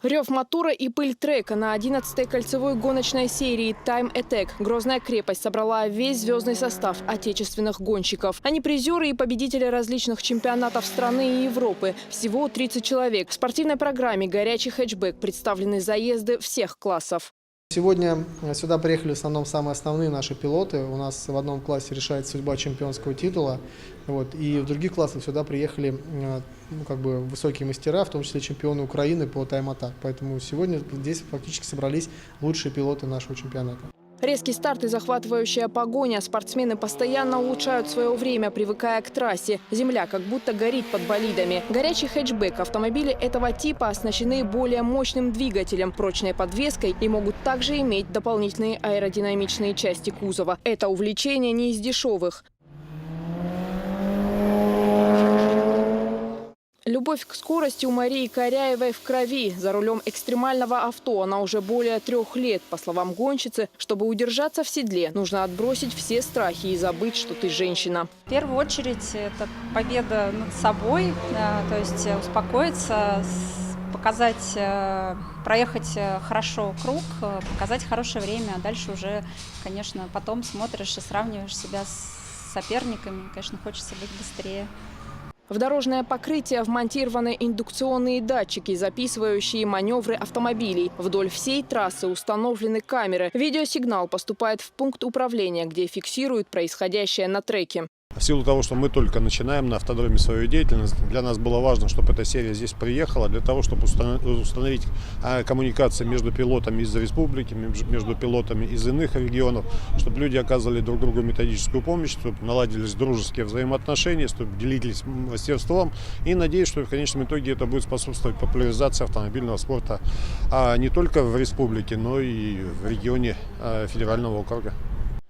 Рев мотора и пыль трека на 11-й кольцевой гоночной серии Time Attack. Грозная крепость собрала весь звездный состав отечественных гонщиков. Они призеры и победители различных чемпионатов страны и Европы. Всего 30 человек. В спортивной программе «Горячий хэтчбэк» представлены заезды всех классов. Сегодня сюда приехали в основном самые основные наши пилоты. У нас в одном классе решается судьба чемпионского титула. И в других классах сюда приехали высокие мастера, в том числе чемпионы Украины по Time Attack. Поэтому сегодня здесь фактически собрались лучшие пилоты нашего чемпионата. Резкий старт и захватывающая погоня. Спортсмены постоянно улучшают свое время, привыкая к трассе. Земля как будто горит под болидами. Горячий хэтчбэк. Автомобили этого типа оснащены более мощным двигателем, прочной подвеской и могут также иметь дополнительные аэродинамичные части кузова. Это увлечение не из дешевых. Любовь к скорости у Марии Коряевой в крови. За рулем экстремального авто она уже более 3 лет. По словам гонщицы, чтобы удержаться в седле, нужно отбросить все страхи и забыть, что ты женщина. В первую очередь это победа над собой, то есть успокоиться, показать, проехать хорошо круг, показать хорошее время. А дальше уже, конечно, потом смотришь и сравниваешь себя с соперниками. Конечно, хочется быть быстрее. В дорожное покрытие вмонтированы индукционные датчики, записывающие маневры автомобилей. Вдоль всей трассы установлены камеры. Видеосигнал поступает в пункт управления, где фиксируют происходящее на треке. В силу того, что мы только начинаем на автодроме свою деятельность, для нас было важно, чтобы эта серия здесь приехала, для того, чтобы установить коммуникации между пилотами из республики, между пилотами из иных регионов, чтобы люди оказывали друг другу методическую помощь, чтобы наладились дружеские взаимоотношения, чтобы делились мастерством. И надеюсь, что в конечном итоге это будет способствовать популяризации автомобильного спорта не только в республике, но и в регионе федерального округа.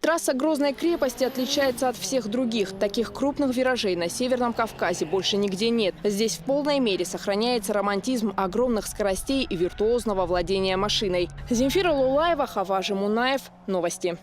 Трасса Грозной крепости отличается от всех других. Таких крупных виражей на Северном Кавказе больше нигде нет. Здесь в полной мере сохраняется романтизм огромных скоростей и виртуозного владения машиной. Земфира Лулаева, Хаважи Мунаев. Новости.